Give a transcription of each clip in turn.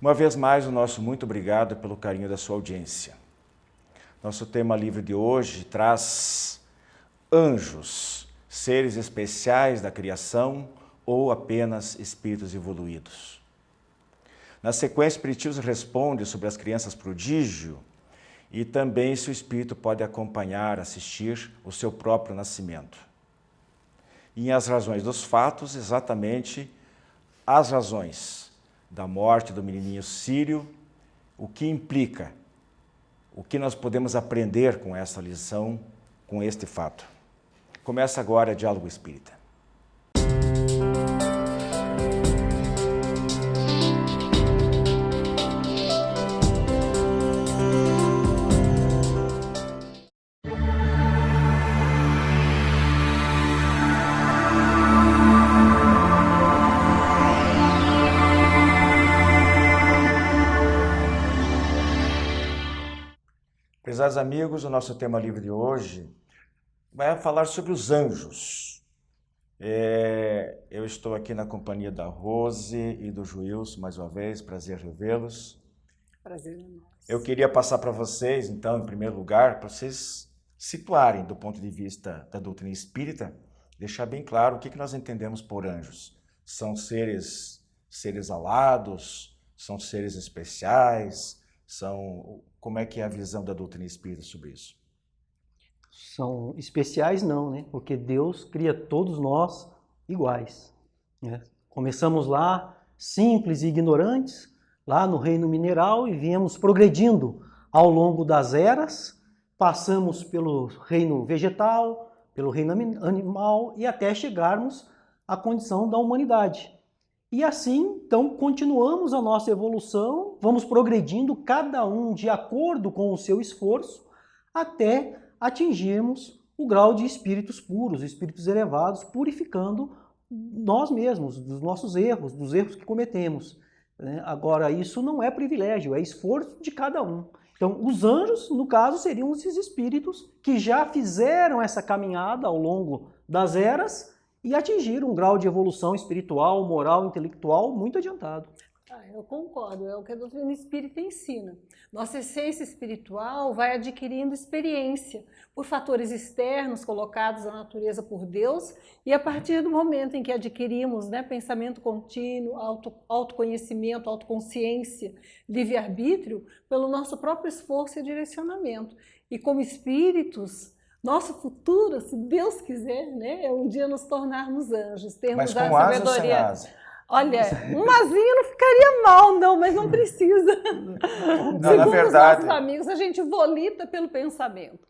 Uma vez mais, o nosso muito obrigado pelo carinho da sua audiência. Nosso tema livre de hoje traz anjos, seres especiais da criação ou apenas espíritos evoluídos. Na sequência, Espiritismo responde sobre as crianças prodígio e também se o espírito pode acompanhar, assistir o seu próprio nascimento. E as razões dos fatos, exatamente as razões da morte do menininho Sírio, o que implica, o que nós podemos aprender com essa lição, com este fato. Começa agora o Diálogo Espírita. Prezados amigos, o nosso tema livre de hoje vai falar sobre os anjos. Eu estou aqui na companhia da Rose e do Joilson, mais uma vez, prazer revê-los. Prazer é nosso. Eu queria passar para vocês, então, em primeiro lugar, para vocês situarem do ponto de vista da doutrina espírita, deixar bem claro o que nós entendemos por anjos. São seres alados, são seres especiais, como é que é a visão da doutrina espírita sobre isso? São especiais não, né? Porque Deus cria todos nós iguais, né? Começamos lá simples e ignorantes, lá no reino mineral, e viemos progredindo ao longo das eras, passamos pelo reino vegetal, pelo reino animal e até chegarmos à condição da humanidade. E assim, então, continuamos a nossa evolução, vamos progredindo cada um de acordo com o seu esforço, até atingirmos o grau de espíritos puros, espíritos elevados, purificando nós mesmos, dos nossos erros, dos erros que cometemos. Agora, isso não é privilégio, é esforço de cada um. Então, os anjos, no caso, seriam esses espíritos que já fizeram essa caminhada ao longo das eras e atingiram um grau de evolução espiritual, moral, intelectual muito adiantado. Eu concordo, é o que a doutrina espírita ensina. Nossa essência espiritual vai adquirindo experiência por fatores externos colocados na natureza por Deus, e a partir do momento em que adquirimos, pensamento contínuo, autoconhecimento, autoconsciência, livre-arbítrio, pelo nosso próprio esforço e direcionamento. E como espíritos, nosso futuro, se Deus quiser, é um dia nos tornarmos anjos, termos Mas com a asa ou sem sabedoria. asa? Olha, uma asinha não ficaria mal, não, mas não precisa. Não, Segundo na verdade, os nossos amigos, a gente volita pelo pensamento.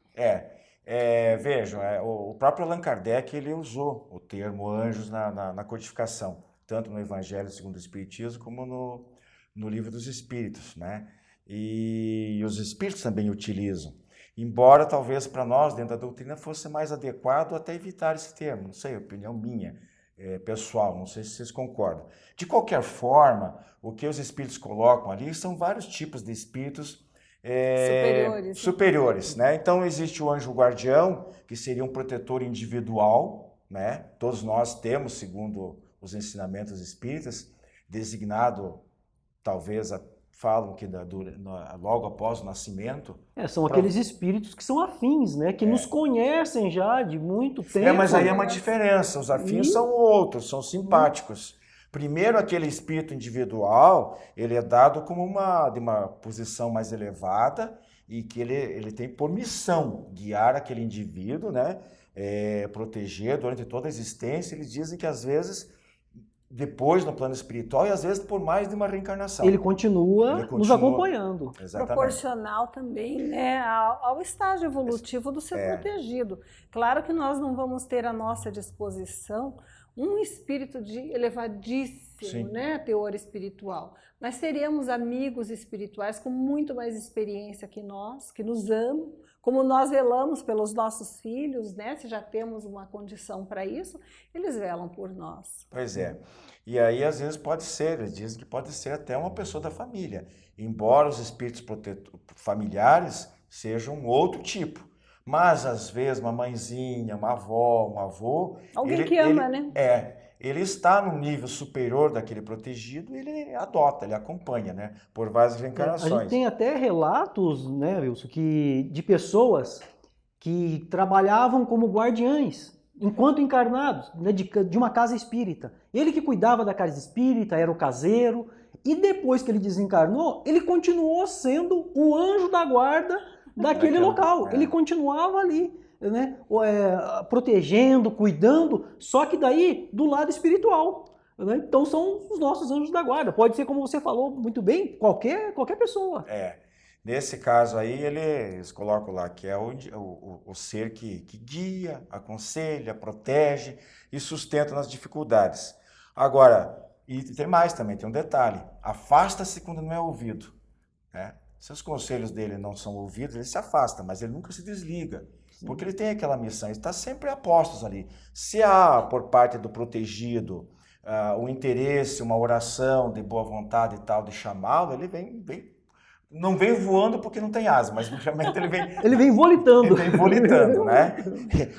Vejam, o próprio Allan Kardec ele usou o termo anjos na codificação, tanto no Evangelho segundo o Espiritismo como no Livro dos Espíritos, né? E os Espíritos também utilizam. Embora talvez para nós, dentro da doutrina, fosse mais adequado até evitar esse termo, não sei, opinião minha, pessoal, não sei se vocês concordam. De qualquer forma, o que os espíritos colocam ali são vários tipos de espíritos superiores, né? Então existe o anjo guardião, que seria um protetor individual, né? Todos nós temos, segundo os ensinamentos espíritas, designado, talvez, falam que logo após o nascimento. São aqueles espíritos que são afins, né? Que nos conhecem já de muito tempo. Mas aí é uma diferença. Os afins são outros, são simpáticos. Primeiro, aquele espírito individual, ele é dado como de uma posição mais elevada e que ele tem por missão guiar aquele indivíduo, né? Proteger durante toda a existência. Eles dizem que às vezes depois no plano espiritual e às vezes por mais de uma reencarnação. Ele continua nos acompanhando. Exatamente. Proporcional também ao estágio evolutivo do ser protegido. Claro que nós não vamos ter à nossa disposição um espírito de elevadíssimo teor espiritual, mas teríamos amigos espirituais com muito mais experiência que nós, que nos amam, como nós velamos pelos nossos filhos, se já temos uma condição para isso, eles velam por nós. Pois é. E aí, às vezes, pode ser, eles dizem que pode ser até uma pessoa da família, embora os espíritos familiares sejam outro tipo. Mas, às vezes, uma mãezinha, uma avó, um avô... Alguém que ama, né? ele está no nível superior daquele protegido, ele adota, ele acompanha, né? Por várias A reencarnações. gente tem até relatos, né, Wilson, de pessoas que trabalhavam como guardiães, enquanto encarnados, né, de uma casa espírita. Ele que cuidava da casa espírita, era o caseiro, e depois que ele desencarnou, ele continuou sendo o anjo da guarda daquele local. Ele continuava ali, né, protegendo, cuidando, só que daí do lado espiritual. Né? Então são os nossos anjos da guarda. Pode ser, como você falou muito bem, qualquer pessoa. Nesse caso aí, eles colocam lá que é o ser que guia, aconselha, protege e sustenta nas dificuldades. Agora, e tem mais também, tem um detalhe, afasta-se quando não é ouvido. Né? Se os conselhos dele não são ouvidos, ele se afasta, mas ele nunca se desliga. Sim. Porque ele tem aquela missão, ele está sempre a postos ali. Se há, por parte do protegido, um interesse, uma oração de boa vontade e tal, de chamá-lo, ele vem. Não vem voando porque não tem asa, mas realmente ele vem... Ele vem volitando. Ele vem volitando, né?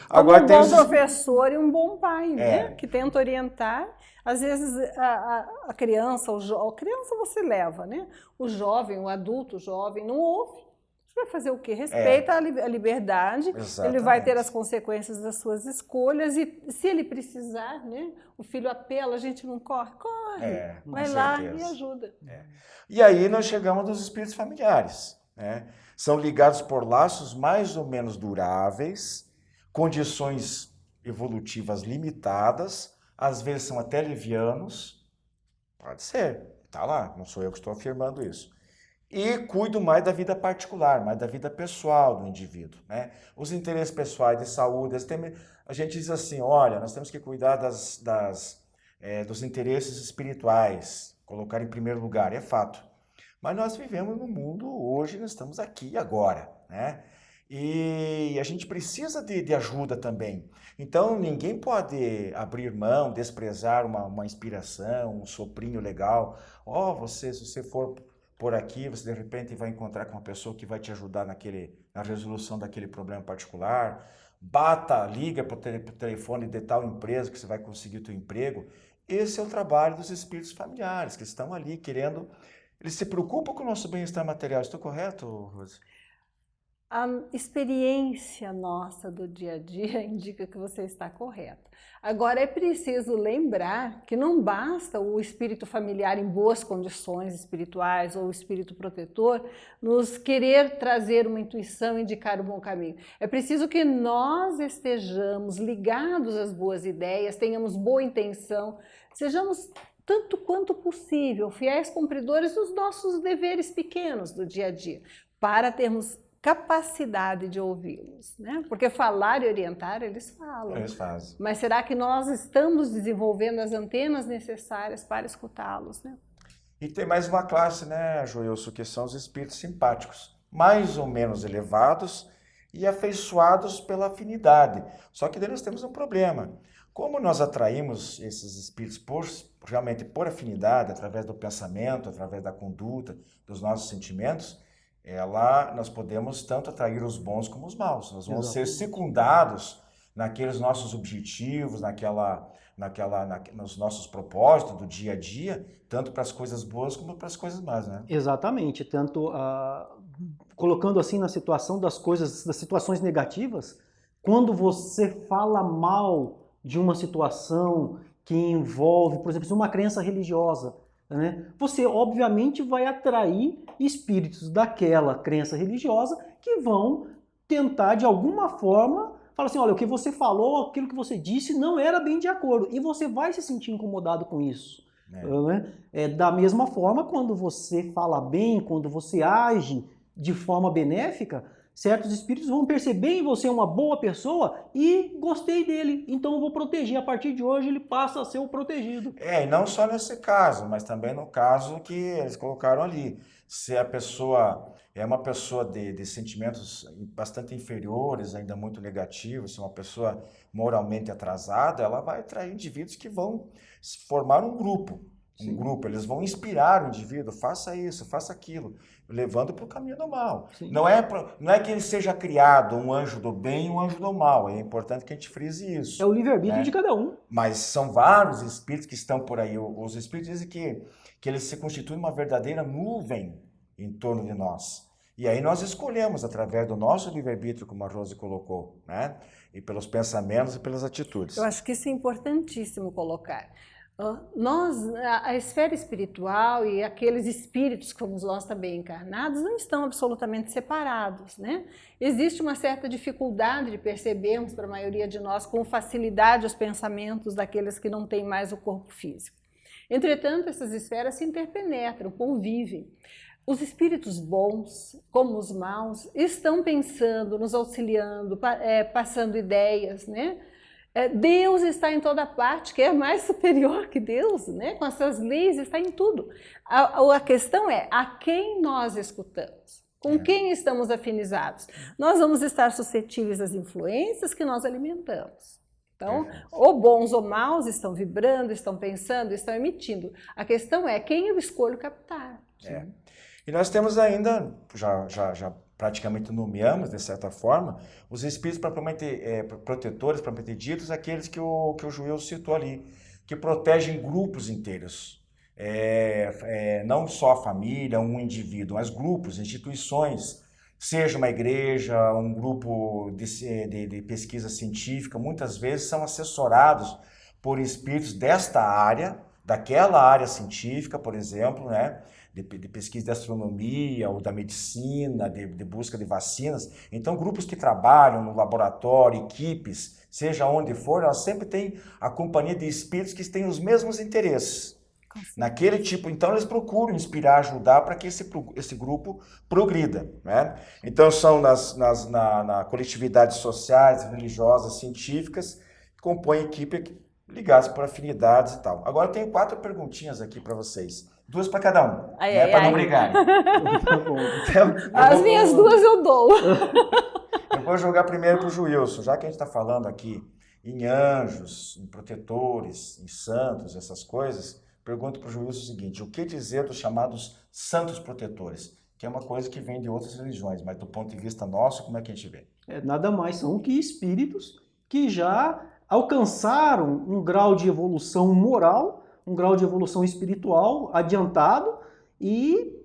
Agora, um bom professor e um bom pai, né? Que tenta orientar. Às vezes a criança, a criança você leva, né? O jovem, o adulto jovem, não ouve. Você vai fazer o quê? Respeita a liberdade. Exatamente. Ele vai ter as consequências das suas escolhas e se ele precisar, né? O filho apela, a gente não corre. Vai lá e ajuda. E aí nós chegamos aos espíritos familiares, né? São ligados por laços mais ou menos duráveis, condições evolutivas limitadas, às vezes são até levianos, pode ser, tá lá, não sou eu que estou afirmando isso. E cuido mais da vida particular, mais da vida pessoal do indivíduo, né? Os interesses pessoais de saúde, a gente diz assim, olha, nós temos que cuidar dos interesses espirituais, colocar em primeiro lugar, é fato. Mas nós vivemos no mundo hoje, nós estamos aqui e agora, né? E a gente precisa de ajuda também. Então, ninguém pode abrir mão, desprezar uma inspiração, um soprinho legal. Se você for por aqui, você de repente vai encontrar com uma pessoa que vai te ajudar na resolução daquele problema particular. Liga para o telefone de tal empresa que você vai conseguir o teu emprego. Esse é o trabalho dos espíritos familiares, que estão ali querendo... Eles se preocupam com o nosso bem-estar material. Estou correto, Rose? A experiência nossa do dia a dia indica que você está correto. Agora, é preciso lembrar que não basta o espírito familiar em boas condições espirituais ou o espírito protetor nos querer trazer uma intuição e indicar o bom caminho. É preciso que nós estejamos ligados às boas ideias, tenhamos boa intenção, sejamos tanto quanto possível fiéis cumpridores dos nossos deveres pequenos do dia a dia, para termos capacidade de ouvi-los, né? Porque falar e orientar, eles falam. Eles fazem. Mas será que nós estamos desenvolvendo as antenas necessárias para escutá-los, né? E tem mais uma classe, né, Joilson, que são os espíritos simpáticos, mais ou menos elevados e afeiçoados pela afinidade. Só que daí nós temos um problema. Como nós atraímos esses espíritos realmente por afinidade, através do pensamento, através da conduta, dos nossos sentimentos, nós podemos tanto atrair os bons como os maus. Nós vamos ser secundados naqueles nossos objetivos, nos nossos propósitos do dia a dia, tanto para as coisas boas como para as coisas más, né? Exatamente. Tanto colocando assim na situação das situações negativas, quando você fala mal de uma situação que envolve, por exemplo, uma crença religiosa, né? Você obviamente vai atrair espíritos daquela crença religiosa que vão tentar de alguma forma falar assim, olha, o que você falou, aquilo que você disse não era bem de acordo, e você vai se sentir incomodado com isso. Né? Da mesma forma, quando você fala bem, quando você age de forma benéfica, certos espíritos vão perceber em você uma boa pessoa e gostei dele, então eu vou proteger. A partir de hoje ele passa a ser o protegido. E não só nesse caso, mas também no caso que eles colocaram ali. Se a pessoa é uma pessoa de sentimentos bastante inferiores, ainda muito negativos, se é uma pessoa moralmente atrasada, ela vai atrair indivíduos que vão formar um grupo. um grupo, eles vão inspirar o indivíduo, faça isso, faça aquilo, levando para o caminho do mal. Não é que ele seja criado um anjo do bem e um anjo do mal, é importante que a gente frise isso. É o livre-arbítrio de cada um. Mas são vários espíritos que estão por aí. Os espíritos dizem que eles se constituem uma verdadeira nuvem em torno de nós. E aí nós escolhemos, através do nosso livre-arbítrio, como a Rose colocou, né? E pelos pensamentos e pelas atitudes. Eu acho que isso é importantíssimo colocar. A esfera espiritual e aqueles espíritos que somos nós também encarnados não estão absolutamente separados, né? Existe uma certa dificuldade de percebermos para a maioria de nós com facilidade os pensamentos daqueles que não têm mais o corpo físico. Entretanto, essas esferas se interpenetram, convivem. Os espíritos bons, como os maus, estão pensando, nos auxiliando, passando ideias, né? Deus está em toda parte, que é mais superior que Deus, né? Com essas leis, está em tudo. A questão é a quem nós escutamos, com quem estamos afinizados. Nós vamos estar suscetíveis às influências que nós alimentamos. Então, ou bons ou maus estão vibrando, estão pensando, estão emitindo. A questão é quem eu escolho captar. E nós temos ainda, já praticamente nomeamos, de certa forma, os espíritos propriamente protetores, propriamente ditos, aqueles que o Joel citou ali, que protegem grupos inteiros. Não só a família, um indivíduo, mas grupos, instituições, seja uma igreja, um grupo de pesquisa científica, muitas vezes são assessorados por espíritos desta área, daquela área científica, por exemplo, né? De pesquisa de astronomia ou da medicina, de busca de vacinas. Então, grupos que trabalham no laboratório, equipes, seja onde for, elas sempre têm a companhia de espíritos que têm os mesmos interesses. Naquele tipo, então eles procuram inspirar, ajudar para que esse grupo progrida, né? Então, são na coletividades sociais, religiosas, científicas, que compõem equipe ligadas por afinidades e tal. Agora, eu tenho 4 perguntinhas aqui para vocês. 2 para cada um, para não brigarem. Tá bom. Então, As minhas 2 eu dou. Eu vou jogar primeiro para o Joilson, já que a gente está falando aqui em anjos, em protetores, em santos, essas coisas, pergunto para o Joilson o seguinte: o que dizer dos chamados santos protetores? Que é uma coisa que vem de outras religiões, mas do ponto de vista nosso, como é que a gente vê? Nada mais são que espíritos que já alcançaram um grau de evolução moral, um grau de evolução espiritual adiantado e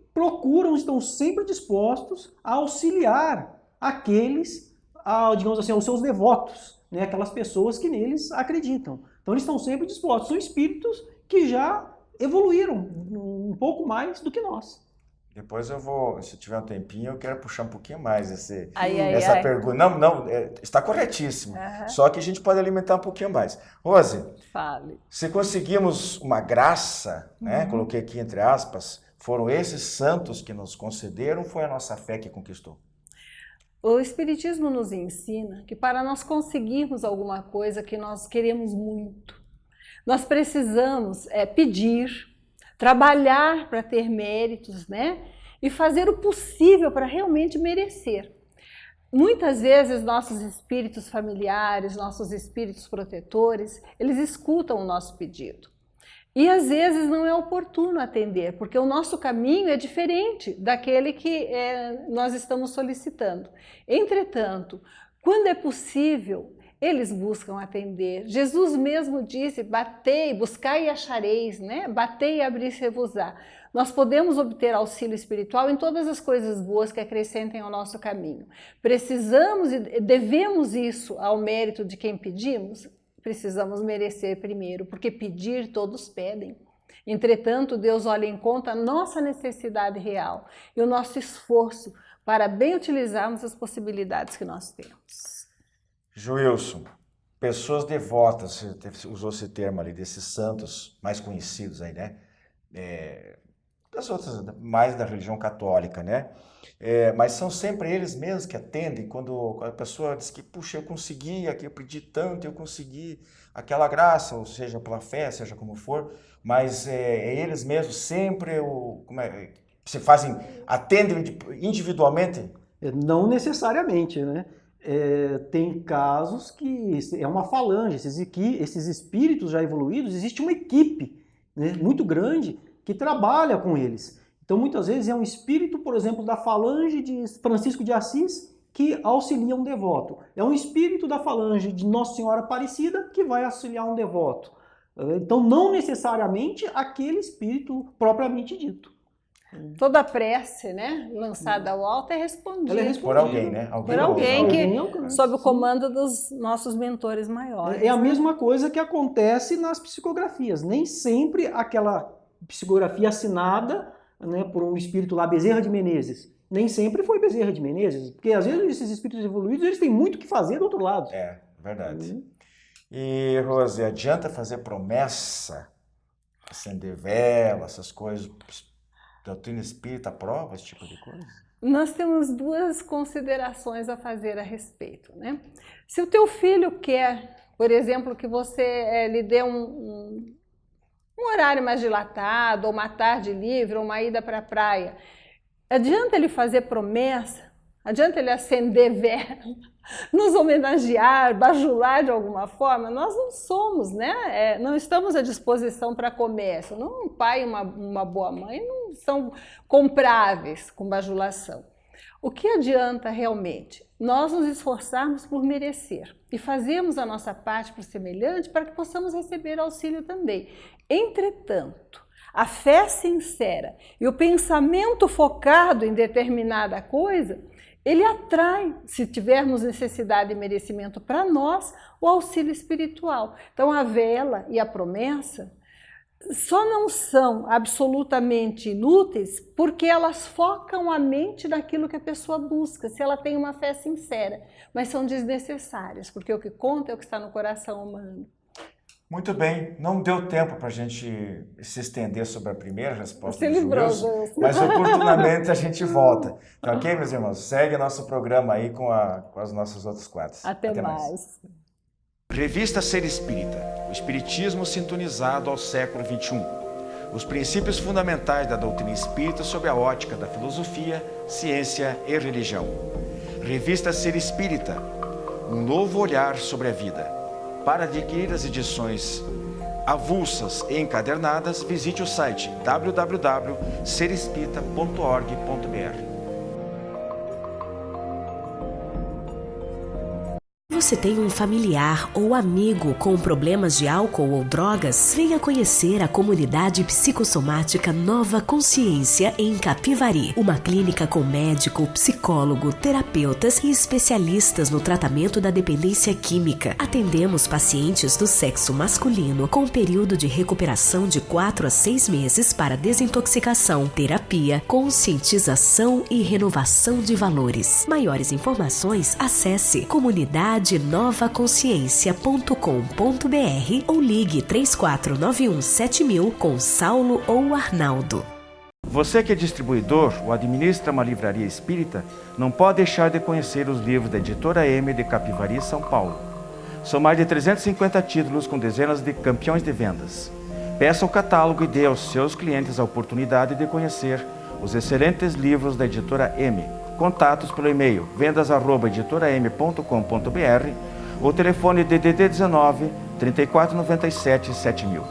estão sempre dispostos a auxiliar aqueles, digamos assim, aos seus devotos, né? Aquelas pessoas que neles acreditam. Então eles estão sempre dispostos, são espíritos que já evoluíram um pouco mais do que nós. Depois eu vou, se tiver um tempinho, eu quero puxar um pouquinho mais essa ai. pergunta. Não, está corretíssimo. Só que a gente pode alimentar um pouquinho mais. Rose, Fale. se conseguimos uma graça, né, coloquei aqui entre aspas, foram esses santos que nos concederam ou foi a nossa fé que conquistou? O Espiritismo nos ensina que para nós conseguirmos alguma coisa que nós queremos muito, nós precisamos pedir, trabalhar para ter méritos, né? E fazer o possível para realmente merecer. Muitas vezes nossos espíritos familiares, nossos espíritos protetores, eles escutam o nosso pedido. E às vezes não é oportuno atender, porque o nosso caminho é diferente daquele que nós estamos solicitando. Entretanto, quando é possível, eles buscam atender. Jesus mesmo disse: batei, buscai e achareis, né? Batei e abrir-se-vos-á. Nós podemos obter auxílio espiritual em todas as coisas boas que acrescentem ao nosso caminho. Precisamos e devemos isso ao mérito de quem pedimos? Precisamos merecer primeiro, porque pedir todos pedem. Entretanto, Deus olha em conta a nossa necessidade real e o nosso esforço para bem utilizarmos as possibilidades que nós temos. Joilson, pessoas devotas, você usou esse termo ali, desses santos mais conhecidos aí, né? Das outras, mais da religião católica, né? Mas são sempre eles mesmos que atendem quando a pessoa diz que, puxa, eu consegui, aqui eu pedi tanto, eu consegui aquela graça, ou seja, pela fé, seja como for, mas eles mesmos sempre, atendem individualmente? Não necessariamente, né? Tem casos que é uma falange, esses espíritos já evoluídos, existe uma equipe né, muito grande que trabalha com eles. Então, muitas vezes é um espírito, por exemplo, da falange de Francisco de Assis que auxilia um devoto. É um espírito da falange de Nossa Senhora Aparecida que vai auxiliar um devoto. Então, não necessariamente aquele espírito propriamente dito. Toda prece, né, lançada ao alto é respondida. Ela é respondida Por alguém, né? Por alguém que, alcança, sob o sim. comando dos nossos mentores maiores. É a né? mesma coisa que acontece nas psicografias. Nem sempre aquela psicografia assinada, né, por um espírito lá, Bezerra de Menezes, nem sempre foi Bezerra de Menezes, porque às vezes esses espíritos evoluídos eles têm muito o que fazer do outro lado. É, verdade. E, Rose, adianta fazer promessa, acender vela, essas coisas, doutrina espírita aprova esse tipo de coisa? Nós temos duas considerações a fazer a respeito, né? Se o teu filho quer, por exemplo, que você lhe dê um horário mais dilatado, ou uma tarde livre, ou uma ida para a praia, adianta ele fazer promessa? Adianta ele acender vela, nos homenagear, bajular de alguma forma? Nós não somos, né? Não estamos à disposição para comércio. Um pai e uma boa mãe não são compráveis com bajulação. O que adianta realmente? Nós nos esforçarmos por merecer e fazermos a nossa parte para o semelhante para que possamos receber auxílio também. Entretanto, a fé sincera e o pensamento focado em determinada coisa, ele atrai, se tivermos necessidade e merecimento para nós, o auxílio espiritual. Então, a vela e a promessa só não são absolutamente inúteis porque elas focam a mente naquilo que a pessoa busca, se ela tem uma fé sincera, mas são desnecessárias, porque o que conta é o que está no coração humano. Muito bem, não deu tempo para a gente se estender sobre a primeira resposta Você do lembrou, Wilson, Wilson. mas oportunamente a gente volta. Então, ok, meus irmãos? Segue nosso programa aí com as nossas outras quadras. Até mais. Revista Ser Espírita, o espiritismo sintonizado ao século XXI. Os princípios fundamentais da doutrina espírita sob a ótica da filosofia, ciência e religião. Revista Ser Espírita, um novo olhar sobre a vida. Para adquirir as edições avulsas e encadernadas, visite o site www.serespirita.org.br. Você tem um familiar ou amigo com problemas de álcool ou drogas? Venha conhecer a comunidade psicossomática Nova Consciência em Capivari. Uma clínica com médico, psicólogo, terapeutas e especialistas no tratamento da dependência química. Atendemos pacientes do sexo masculino com período de recuperação de 4 a 6 meses para desintoxicação, terapia, conscientização e renovação de valores. Maiores informações, acesse comunidadenovaconsciência.com.br ou ligue 3491 7000 com Saulo ou Arnaldo. Você que é distribuidor ou administra uma livraria espírita, não pode deixar de conhecer os livros da Editora M de Capivari, São Paulo. São mais de 350 títulos com dezenas de campeões de vendas. Peça o catálogo e dê aos seus clientes a oportunidade de conhecer os excelentes livros da Editora M. Contatos pelo e-mail vendas@editoram.com.br ou telefone DDD 19 3497 7000.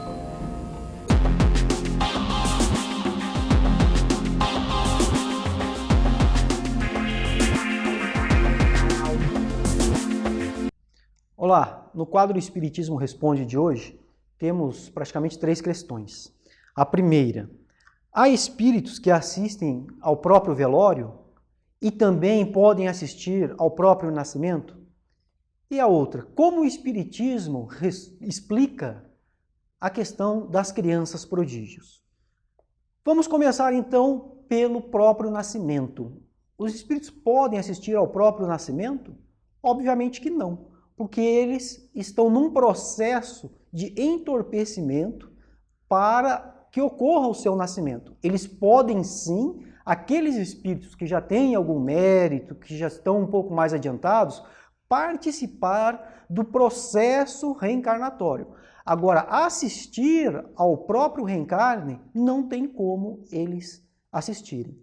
Olá, no quadro Espiritismo Responde de hoje, temos praticamente 3 questões. A primeira, há espíritos que assistem ao próprio velório e também podem assistir ao próprio nascimento? E a outra, como o Espiritismo explica a questão das crianças prodígios? Vamos começar então pelo próprio nascimento. Os espíritos podem assistir ao próprio nascimento? Obviamente que não, porque eles estão num processo de entorpecimento para que ocorra o seu nascimento. Eles podem sim, aqueles espíritos que já têm algum mérito, que já estão um pouco mais adiantados, participar do processo reencarnatório. Agora, assistir ao próprio reencarne, não tem como eles assistirem.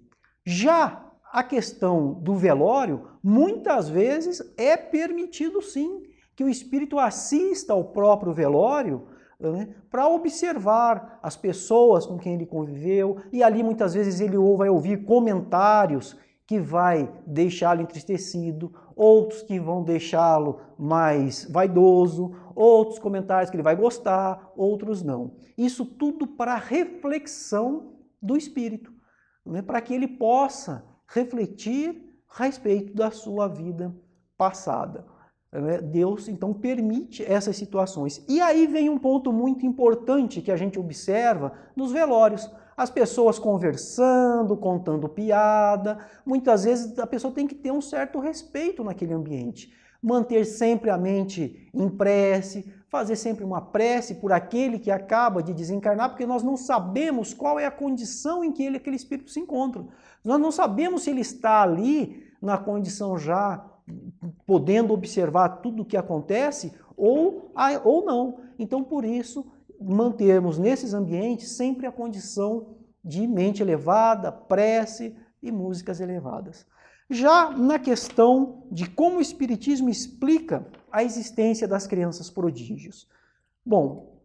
Já a questão do velório, muitas vezes é permitido sim que o espírito assista ao próprio velório, né, para observar as pessoas com quem ele conviveu, e ali muitas vezes ele vai ouvir comentários que vai deixá-lo entristecido, outros que vão deixá-lo mais vaidoso, outros comentários que ele vai gostar, outros não. Isso tudo para reflexão do espírito, né, para que ele possa refletir a respeito da sua vida passada. Deus, então, permite essas situações. E aí vem um ponto muito importante que a gente observa nos velórios. As pessoas conversando, contando piada. Muitas vezes a pessoa tem que ter um certo respeito naquele ambiente. Manter sempre a mente em prece, fazer sempre uma prece por aquele que acaba de desencarnar, porque nós não sabemos qual é a condição em que aquele espírito se encontra. Nós não sabemos se ele está ali na condição já podendo observar tudo o que acontece ou não. Então, por isso, mantermos nesses ambientes sempre a condição de mente elevada, prece e músicas elevadas. Já na questão de como o Espiritismo explica a existência das crianças prodígios. Bom,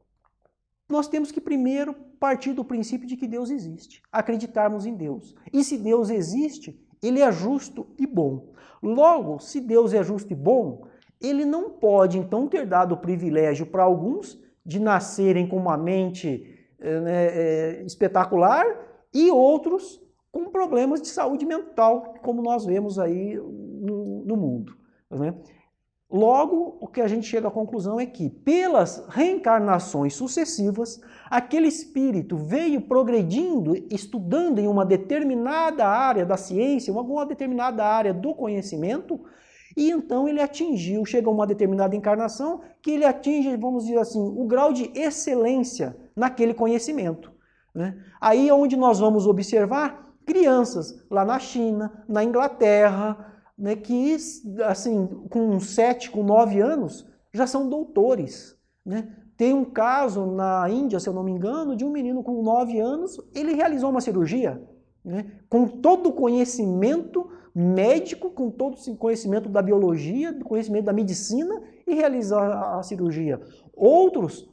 nós temos que primeiro partir do princípio de que Deus existe, acreditarmos em Deus. E se Deus existe, ele é justo e bom. Logo, se Deus é justo e bom, ele não pode, então, ter dado o privilégio para alguns de nascerem com uma mente espetacular e outros com problemas de saúde mental, como nós vemos aí no mundo. Né? Logo, o que a gente chega à conclusão é que, pelas reencarnações sucessivas, aquele espírito veio progredindo, estudando em uma determinada área da ciência, uma determinada área do conhecimento, e então ele atingiu, chega a uma determinada encarnação, que ele atinge, vamos dizer assim, o grau de excelência naquele conhecimento. Né? Aí é onde nós vamos observar crianças lá na China, na Inglaterra, né, que, assim, com 7, com 9 anos, já são doutores. Né? Tem um caso na Índia, se eu não me engano, de um menino com 9 anos, ele realizou uma cirurgia, né, com todo o conhecimento médico, com todo o conhecimento da biologia, do conhecimento da medicina, e realizar a cirurgia. Outros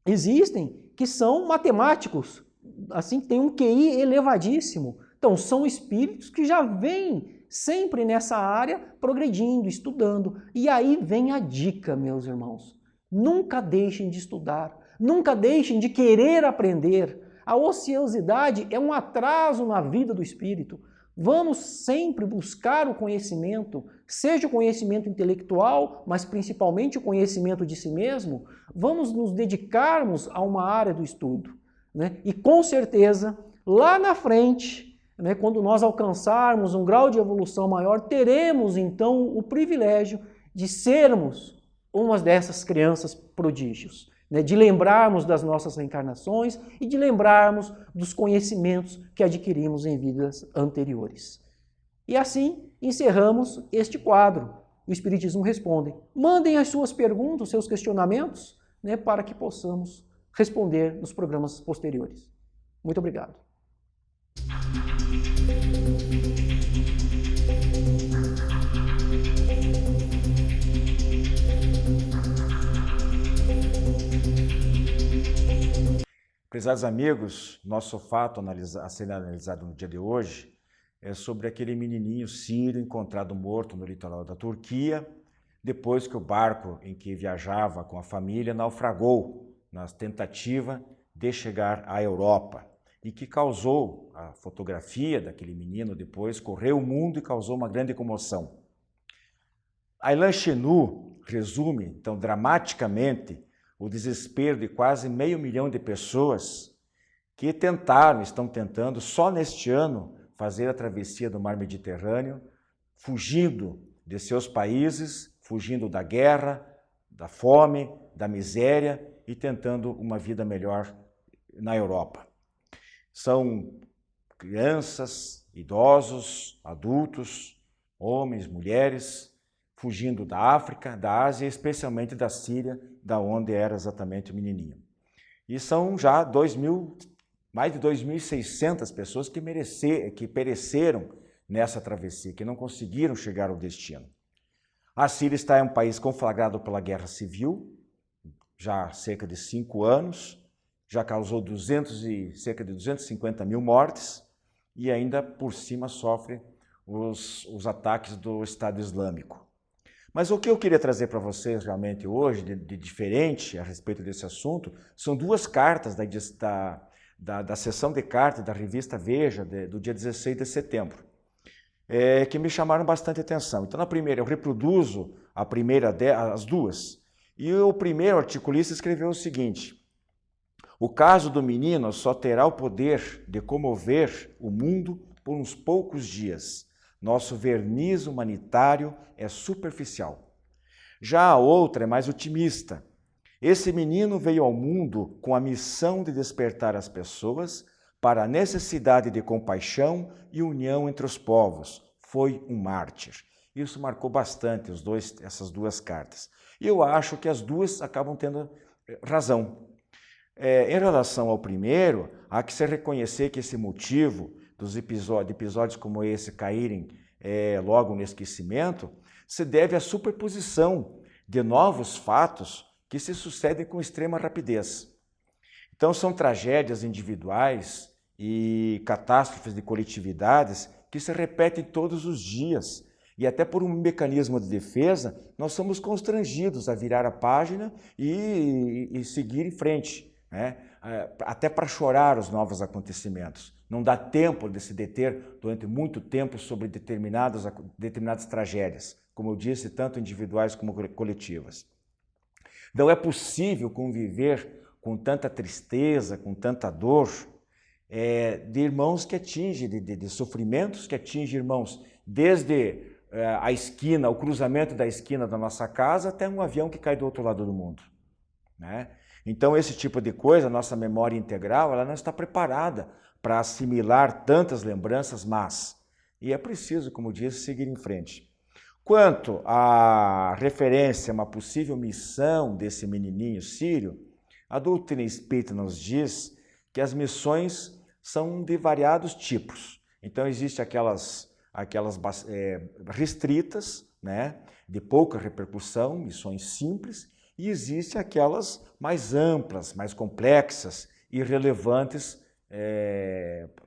existem que são matemáticos, assim, tem um QI elevadíssimo. Então, são espíritos que já vêm sempre nessa área, progredindo, estudando. E aí vem a dica, meus irmãos. Nunca deixem de estudar, nunca deixem de querer aprender. A ociosidade é um atraso na vida do espírito. Vamos sempre buscar o conhecimento, seja o conhecimento intelectual, mas principalmente o conhecimento de si mesmo. Vamos nos dedicarmos a uma área do estudo. Né? E com certeza, lá na frente, né, quando nós alcançarmos um grau de evolução maior, teremos então o privilégio de sermos uma dessas crianças prodígios, né, de lembrarmos das nossas reencarnações e de lembrarmos dos conhecimentos que adquirimos em vidas anteriores. E assim encerramos este quadro. O Espiritismo Responde. Mandem as suas perguntas, os seus questionamentos, né, para que possamos responder nos programas posteriores. Muito obrigado. Prezados amigos, nosso fato a ser analisado no dia de hoje é sobre aquele menininho sírio encontrado morto no litoral da Turquia, depois que o barco em que viajava com a família naufragou na tentativa de chegar à Europa e que causou, a fotografia daquele menino depois correu o mundo e causou uma grande comoção. Aylan Chenu resume, então, dramaticamente o desespero de quase 500 mil de pessoas que estão tentando, só neste ano, fazer a travessia do mar Mediterrâneo, fugindo de seus países, fugindo da guerra, da fome, da miséria e tentando uma vida melhor na Europa. São crianças, idosos, adultos, homens, mulheres, fugindo da África, da Ásia, especialmente da Síria, da onde era exatamente o menininho. E são já mais de 2.600 pessoas que pereceram nessa travessia, que não conseguiram chegar ao destino. A Síria está em um país conflagrado pela guerra civil, já há cerca de 5 anos, já causou cerca de 250 mil mortes e ainda por cima sofre os ataques do Estado Islâmico. Mas o que eu queria trazer para vocês realmente hoje, de diferente a respeito desse assunto, são 2 cartas da seção de cartas da revista Veja, do dia 16 de setembro, que me chamaram bastante atenção. Então, na primeira, eu reproduzo as 2. E o primeiro articulista escreveu o seguinte: o caso do menino só terá o poder de comover o mundo por uns poucos dias. Nosso verniz humanitário é superficial. Já a outra é mais otimista. Esse menino veio ao mundo com a missão de despertar as pessoas para a necessidade de compaixão e união entre os povos. Foi um mártir. Isso marcou bastante essas 2 cartas. E eu acho que as 2 acabam tendo razão. Em relação ao primeiro, há que se reconhecer que esse motivo dos episódios como esse caírem logo no esquecimento se deve à superposição de novos fatos que se sucedem com extrema rapidez. Então, são tragédias individuais e catástrofes de coletividades que se repetem todos os dias. E até por um mecanismo de defesa, nós somos constrangidos a virar a página e seguir em frente, né? Até para chorar os novos acontecimentos. Não dá tempo de se deter durante muito tempo sobre determinadas tragédias, como eu disse, tanto individuais como coletivas. Não é possível conviver com tanta tristeza, com tanta dor, de irmãos que atingem, de sofrimentos que atingem irmãos, desde a esquina, o cruzamento da esquina da nossa casa, até um avião que cai do outro lado do mundo, né? Então, esse tipo de coisa, a nossa memória integral, ela não está preparada para assimilar tantas lembranças más. E é preciso, como disse, seguir em frente. Quanto à referência a uma possível missão desse menininho sírio, a doutrina espírita nos diz que as missões são de variados tipos. Então, existem aquelas restritas, né, de pouca repercussão, missões simples, e existem aquelas mais amplas, mais complexas e relevantes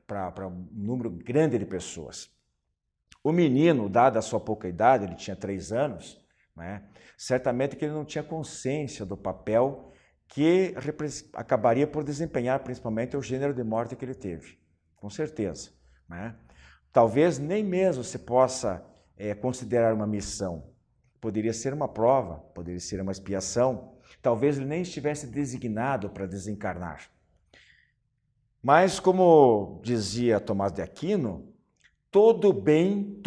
para um número grande de pessoas. O menino, dada a sua pouca idade, ele tinha 3 anos, né, certamente que ele não tinha consciência do papel que acabaria por desempenhar, principalmente o gênero de morte que ele teve, com certeza, né? Talvez nem mesmo se possa considerar uma missão. Poderia ser uma prova, poderia ser uma expiação. Talvez ele nem estivesse designado para desencarnar. Mas, como dizia Tomás de Aquino, todo bem,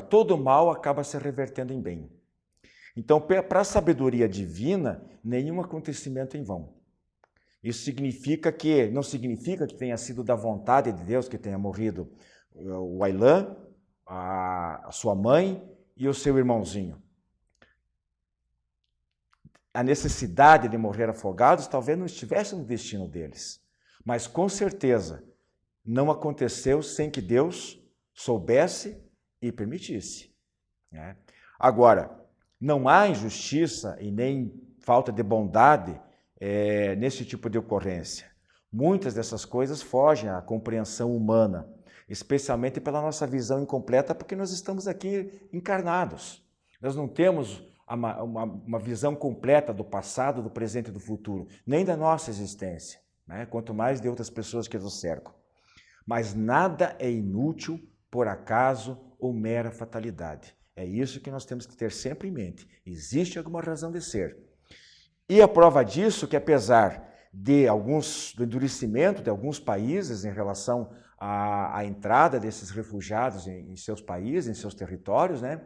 todo mal acaba se revertendo em bem. Então, para a sabedoria divina, nenhum acontecimento é em vão. Isso não significa que tenha sido da vontade de Deus que tenha morrido o Aylan, a sua mãe e o seu irmãozinho. A necessidade de morrer afogados talvez não estivesse no destino deles, mas com certeza não aconteceu sem que Deus soubesse e permitisse, né? Agora, não há injustiça e nem falta de bondade nesse tipo de ocorrência. Muitas dessas coisas fogem à compreensão humana, especialmente pela nossa visão incompleta, porque nós estamos aqui encarnados. Nós não temos uma visão completa do passado, do presente e do futuro, nem da nossa existência, né? Quanto mais de outras pessoas que nos cercam. Mas nada é inútil por acaso ou mera fatalidade. É isso que nós temos que ter sempre em mente. Existe alguma razão de ser. E a prova disso é que, apesar do endurecimento de alguns países em relação à entrada desses refugiados em seus países, em seus territórios, né?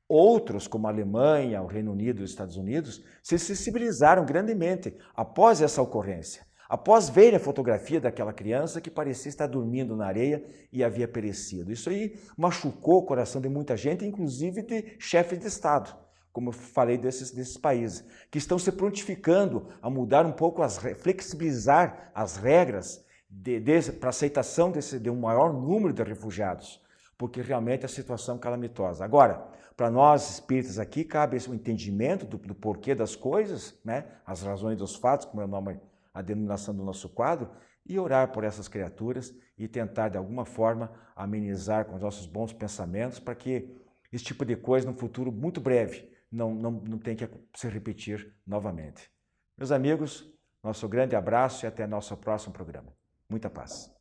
Outros, como a Alemanha, o Reino Unido e os Estados Unidos, se sensibilizaram grandemente após essa ocorrência, após ver a fotografia daquela criança que parecia estar dormindo na areia e havia perecido. Isso aí machucou o coração de muita gente, inclusive de chefes de Estado, como eu falei desses países, que estão se prontificando a mudar um pouco, flexibilizar as regras para aceitação de um maior número de refugiados, porque realmente a situação é calamitosa. Agora, para nós espíritas aqui, cabe esse entendimento do porquê das coisas, né? As razões dos fatos, como é o nome, a denominação do nosso quadro, e orar por essas criaturas e tentar, de alguma forma, amenizar com os nossos bons pensamentos para que esse tipo de coisa, no futuro muito breve, não tenha que se repetir novamente. Meus amigos, nosso grande abraço e até nosso próximo programa. Muita paz.